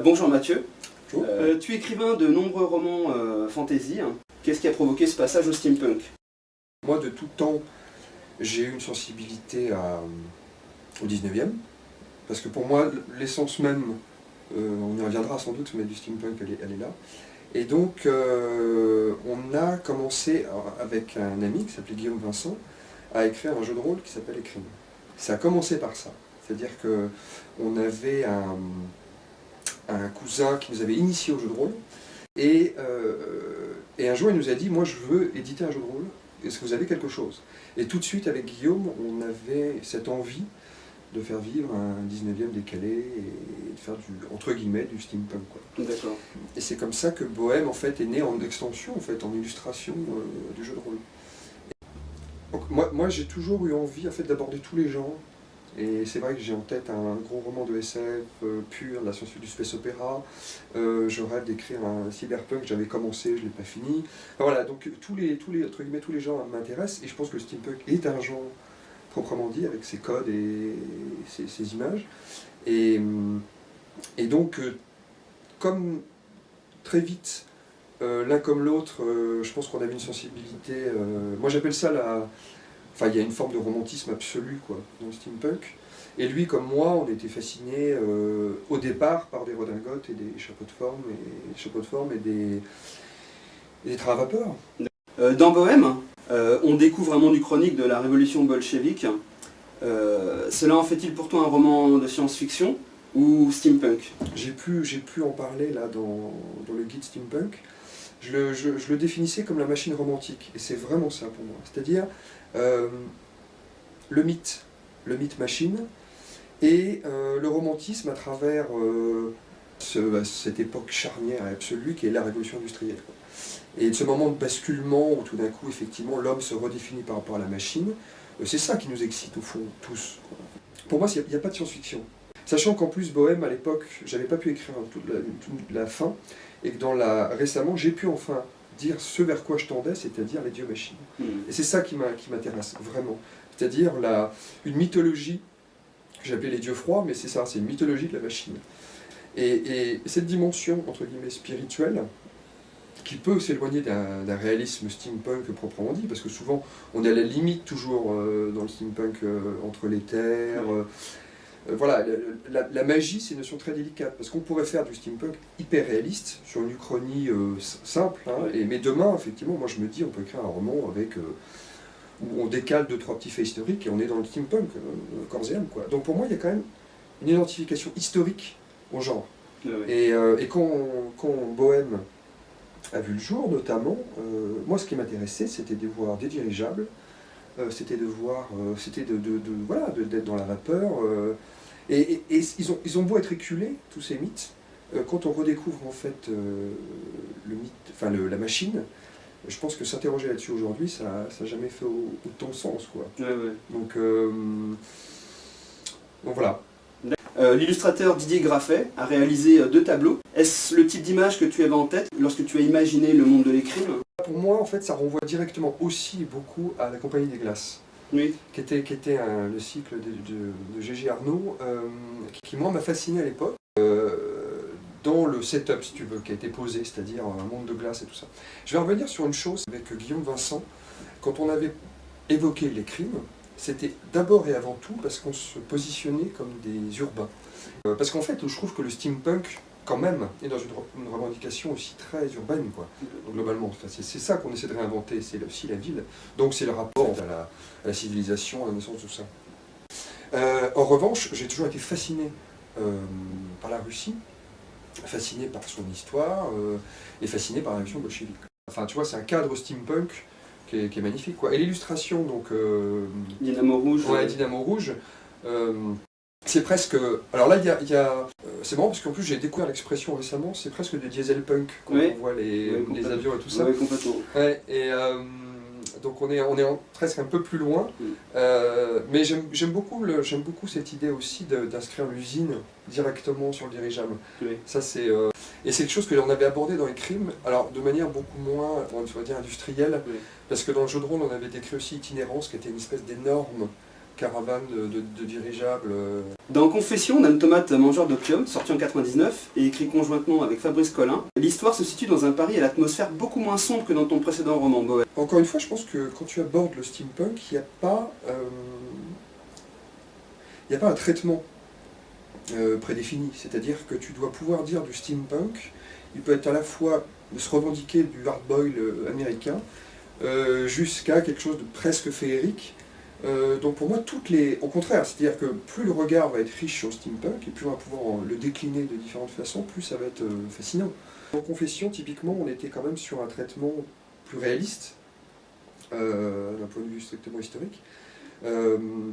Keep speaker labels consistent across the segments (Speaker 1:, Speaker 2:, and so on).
Speaker 1: Bonjour Mathieu.
Speaker 2: Bonjour.
Speaker 1: Tu es écrivain de nombreux romans fantasy. Qu'est-ce qui a provoqué ce passage au steampunk?
Speaker 2: Moi, de tout temps, j'ai eu une sensibilité au 19e, parce que pour moi, l'essence même, on y reviendra sans doute, mais du steampunk, elle est là. Et donc, on a commencé, avec un ami qui s'appelait Guillaume Vincent, à écrire un jeu de rôle qui s'appelle Écrime. Ça a commencé par ça, c'est-à-dire qu'on avait un cousin qui nous avait initié au jeu de rôle, et un jour il nous a dit « moi je veux éditer un jeu de rôle, est-ce que vous avez quelque chose ?» Et tout de suite avec Guillaume, on avait cette envie de faire vivre un 19e décalé et de faire entre guillemets du steampunk, quoi.
Speaker 1: D'accord.
Speaker 2: Et c'est comme ça que Bohème en fait est né en extension, en fait, en illustration du jeu de rôle. Donc, moi j'ai toujours eu envie en fait d'aborder tous les genres. Et c'est vrai que j'ai en tête un gros roman de SF pur, la science du space opéra. Je rêve d'écrire un cyberpunk, j'avais commencé, je ne l'ai pas fini. Enfin, voilà, donc tous les entre guillemets, tous les genres m'intéressent, et je pense que le steampunk est un genre proprement dit, avec ses codes et ses images. Et donc, comme très vite, l'un comme l'autre, je pense qu'on avait une sensibilité, moi j'appelle ça la... Enfin, il y a une forme de romantisme absolu, quoi, dans le steampunk. Et lui, comme moi, on était fascinés au départ par des redingotes et des chapeaux de forme et des trains à vapeur.
Speaker 1: Dans Bohème, on découvre un monde uchronique de la révolution bolchevique. Cela en fait-il pour toi un roman de science-fiction ou steampunk?
Speaker 2: J'ai pu en parler là dans le guide steampunk. Je le définissais comme la machine romantique, et c'est vraiment ça pour moi. C'est-à-dire le mythe machine, et le romantisme à travers cette époque charnière et absolue qui est la révolution industrielle, quoi. Et de ce moment de basculement où tout d'un coup, effectivement, l'homme se redéfinit par rapport à la machine, c'est ça qui nous excite au fond, tous, quoi. Pour moi, il n'y a pas de science-fiction. Sachant qu'en plus, Bohème, à l'époque, j'avais pas pu écrire toute la fin, et que récemment, j'ai pu enfin dire ce vers quoi je tendais, c'est-à-dire les dieux-machines. Et c'est ça qui m'intéresse, vraiment. C'est-à-dire une mythologie, que j'appelais les dieux froids, mais c'est ça, c'est une mythologie de la machine. Et cette dimension, entre guillemets, spirituelle, qui peut s'éloigner d'un réalisme steampunk proprement dit, parce que souvent, on est à la limite toujours dans le steampunk entre les terres. Voilà, la magie, c'est une notion très délicate, parce qu'on pourrait faire du steampunk hyper réaliste, sur une uchronie simple, hein, mais demain, effectivement, moi je me dis, on peut écrire un roman où on décale 2-3 petits faits historiques, et on est dans le steampunk, corps et âme, quoi. Donc pour moi, il y a quand même une identification historique au genre.
Speaker 1: Oui.
Speaker 2: Et quand Bohème a vu le jour, notamment, moi ce qui m'intéressait, c'était de voir des dirigeables, c'était de voir, voilà, d'être dans la vapeur, et ils ont beau être éculés, tous ces mythes, quand on redécouvre en fait le mythe, enfin la machine, je pense que s'interroger là-dessus aujourd'hui, ça n'a jamais fait autant sens, quoi.
Speaker 1: Ouais.
Speaker 2: Donc voilà.
Speaker 1: L'illustrateur Didier Graffet a réalisé 2 tableaux. Est-ce le type d'image que tu avais en tête lorsque tu as imaginé le monde de l'écrime?
Speaker 2: Pour moi, en fait, ça renvoie directement aussi beaucoup à la Compagnie des Glaces,
Speaker 1: Oui.
Speaker 2: qui était le cycle de Gégé Arnaud, qui moi m'a fasciné à l'époque, dans le setup, si tu veux, qui a été posé, c'est-à-dire un monde de glace et tout ça. Je vais revenir sur une chose avec Guillaume Vincent. Quand on avait évoqué les crimes, c'était d'abord et avant tout parce qu'on se positionnait comme des urbains. Parce qu'en fait, je trouve que le steampunk, quand même, est dans une revendication aussi très urbaine, quoi. Donc, globalement, enfin, c'est ça qu'on essaie de réinventer, c'est aussi la ville. Donc c'est le rapport à la civilisation, à la naissance, tout ça. En revanche, j'ai toujours été fasciné par la Russie, fasciné par son histoire, et fasciné par la révolution bolchevique. Enfin, tu vois, c'est un cadre steampunk qui est magnifique, quoi. Et l'illustration, donc...
Speaker 1: Dynamo Rouge.
Speaker 2: Ouais, Dynamo Rouge. C'est presque... Alors là, c'est marrant parce qu'en plus j'ai découvert l'expression récemment, c'est presque des diesel punk quand on voit les avions et tout ça.
Speaker 1: Oui, complètement.
Speaker 2: Ouais, et donc on est presque un peu plus loin, mais j'aime beaucoup cette idée aussi d'inscrire l'usine directement sur le dirigeable.
Speaker 1: Oui.
Speaker 2: Ça c'est et c'est quelque chose que l'on avait abordé dans les crimes, alors de manière beaucoup moins, on va dire, industrielle, parce que dans le jeu de rôle on avait décrit aussi Itinérance, qui était une espèce d'énorme caravane de dirigeables.
Speaker 1: Dans Confession d'un automate mangeur d'opium, sorti en 99 et écrit conjointement avec Fabrice Collin, l'histoire se situe dans un Paris à l'atmosphère beaucoup moins sombre que dans ton précédent roman, Bohème.
Speaker 2: Encore une fois, je pense que quand tu abordes le steampunk, il n'y a pas un traitement prédéfini. C'est-à-dire que tu dois pouvoir dire du steampunk, il peut être à la fois de se revendiquer du hard-boil américain, jusqu'à quelque chose de presque féerique. Donc pour moi, au contraire, c'est-à-dire que plus le regard va être riche sur le steampunk, et plus on va pouvoir le décliner de différentes façons, plus ça va être fascinant. En Confession, typiquement, on était quand même sur un traitement plus réaliste, d'un point de vue strictement historique.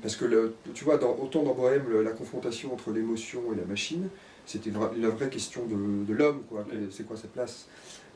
Speaker 2: Parce que, tu vois, autant dans Bohème, la confrontation entre l'émotion et la machine, c'était la vraie question de l'homme, quoi. C'est quoi sa place.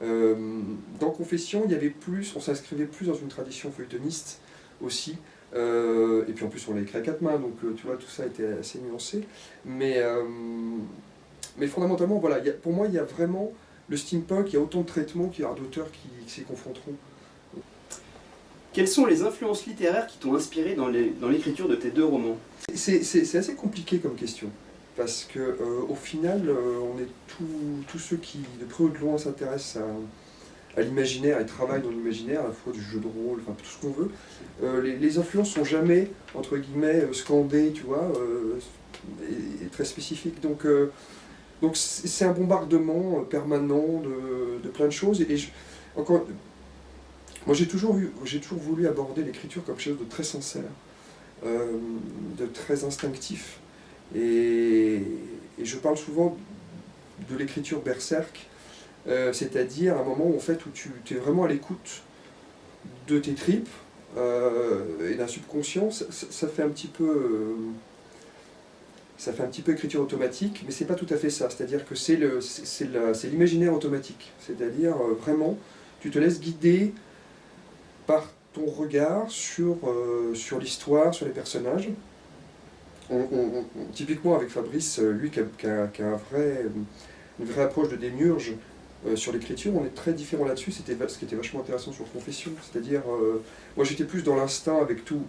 Speaker 2: Dans Confession, il y avait plus, on s'inscrivait plus dans une tradition feuilletoniste aussi. Et puis en plus, on l'a écrit à quatre mains, donc tu vois, tout ça était assez nuancé. Mais fondamentalement, voilà, pour moi, il y a vraiment le steampunk, il y a autant de traitements qu'il y aura d'auteurs qui s'y confronteront.
Speaker 1: Quelles sont les influences littéraires qui t'ont inspiré dans l'écriture de tes deux romans?
Speaker 2: C'est assez compliqué comme question, parce que au final, on est tous ceux qui, de près ou de loin, s'intéressent à l'imaginaire et travaillent dans l'imaginaire, à la fois du jeu de rôle, enfin tout ce qu'on veut. Les influences sont jamais, entre guillemets, scandées, tu vois, et très spécifiques. Donc c'est un bombardement permanent de plein de choses. Moi j'ai toujours voulu aborder l'écriture comme quelque chose de très sincère, de très instinctif. Et je parle souvent de l'écriture berserk, c'est-à-dire un moment où, en fait, où tu es vraiment à l'écoute de tes tripes et d'un subconscient. Ça fait un petit peu écriture automatique, mais c'est pas tout à fait ça. C'est-à-dire que c'est l'imaginaire automatique. C'est-à-dire vraiment, tu te laisses guider par ton regard sur l'histoire, sur les personnages. Typiquement avec Fabrice, lui qui a une vraie approche de démiurge sur l'écriture, on est très différents là-dessus. C'était ce qui était vachement intéressant sur Confession. C'est-à-dire, moi j'étais plus dans l'instinct avec tout.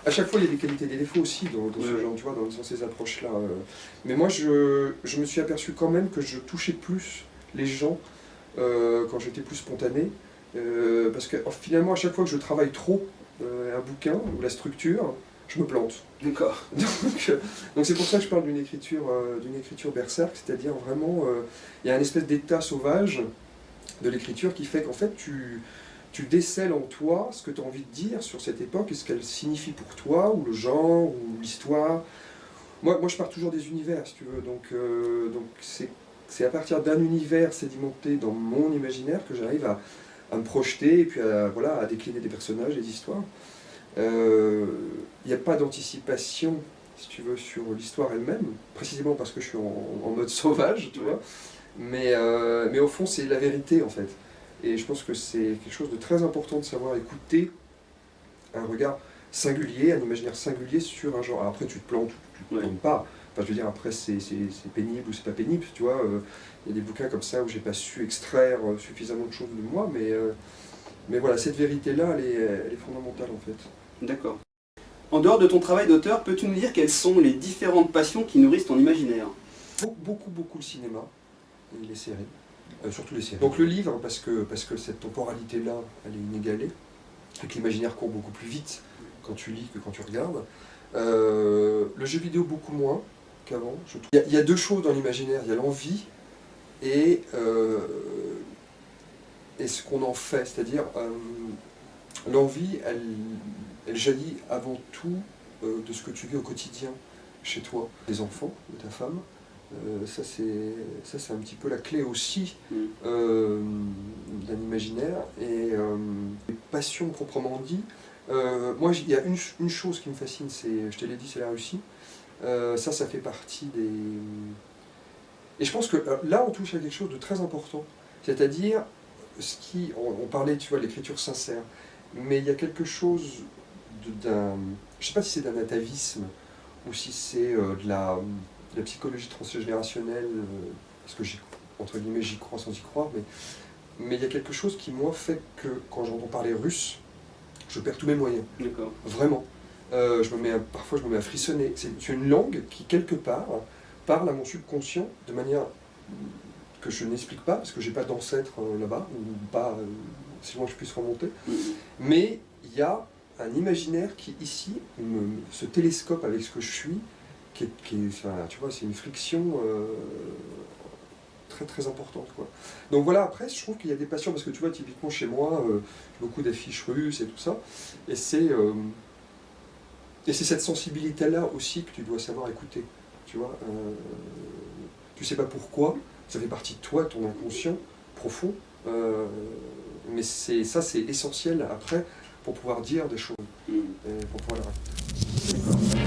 Speaker 2: À chaque fois il y a des qualités et des défauts aussi dans ce genre, tu vois, dans ces approches-là. Mais moi je me suis aperçu quand même que je touchais plus les gens quand j'étais plus spontané. Parce que finalement, à chaque fois que je travaille trop un bouquin ou la structure, je me plante.
Speaker 1: D'accord.
Speaker 2: Donc c'est pour ça que je parle d'une écriture berserk, c'est-à-dire vraiment, il y a un espèce d'état sauvage de l'écriture qui fait qu'en fait tu décèles en toi ce que tu as envie de dire sur cette époque et ce qu'elle signifie pour toi, ou le genre, ou l'histoire. Moi je pars toujours des univers, si tu veux, donc c'est à partir d'un univers sédimenté dans mon imaginaire que j'arrive à me projeter et puis à décliner des personnages, des histoires. Il n'y a pas d'anticipation, si tu veux, sur l'histoire elle-même, précisément parce que je suis en mode sauvage, tu vois. Mais au fond, c'est la vérité, en fait. Et je pense que c'est quelque chose de très important de savoir écouter un regard singulier, un imaginaire singulier sur un genre. Alors après, tu te plantes ou tu te plantes pas. Enfin, je veux dire, après, c'est pénible ou c'est pas pénible, tu vois. Il y a des bouquins comme ça où j'ai pas su extraire suffisamment de choses de moi, mais voilà, cette vérité-là, elle est fondamentale, en fait.
Speaker 1: D'accord. En dehors de ton travail d'auteur, peux-tu nous dire quelles sont les différentes passions qui nourrissent ton imaginaire?
Speaker 2: Beaucoup le cinéma et les séries, surtout les séries. Donc le livre, parce que cette temporalité-là, elle est inégalée, et que l'imaginaire court beaucoup plus vite quand tu lis que quand tu regardes. Le jeu vidéo beaucoup moins qu'avant. Il y a deux choses dans l'imaginaire, il y a l'envie et ce qu'on en fait, c'est-à-dire l'envie, elle jaillit avant tout de ce que tu vis au quotidien chez toi, des enfants, de ta femme. Ça c'est un petit peu la clé aussi d'un imaginaire. Et passion proprement dit, moi il y a une chose qui me fascine, je te l'ai dit, c'est la Russie. Ça fait partie des... Et je pense que là on touche à quelque chose de très important, c'est-à-dire on parlait, tu vois, de l'écriture sincère, mais il y a quelque chose je ne sais pas si c'est d'un atavisme ou si c'est de la psychologie transgénérationnelle, parce que entre guillemets j'y crois sans y croire, mais il y a quelque chose qui moi fait que quand j'entends parler russe, je perds tous mes moyens.
Speaker 1: D'accord.
Speaker 2: Vraiment. Parfois je me mets à frissonner. C'est une langue qui, quelque part, parle à mon subconscient de manière que je n'explique pas, parce que j'ai pas d'ancêtre là-bas, ou pas si loin que je puisse remonter. Mais il y a un imaginaire qui, ici, se télescope avec ce que je suis, enfin, tu vois, c'est une friction très très importante, quoi. Donc voilà, après, je trouve qu'il y a des patients, parce que tu vois, typiquement chez moi, j'ai beaucoup d'affiches russes et tout ça, et c'est cette sensibilité-là aussi que tu dois savoir écouter, tu vois. Tu sais pas pourquoi, ça fait partie de toi, ton inconscient profond, mais c'est essentiel après pour pouvoir dire des choses, et pour pouvoir les raconter.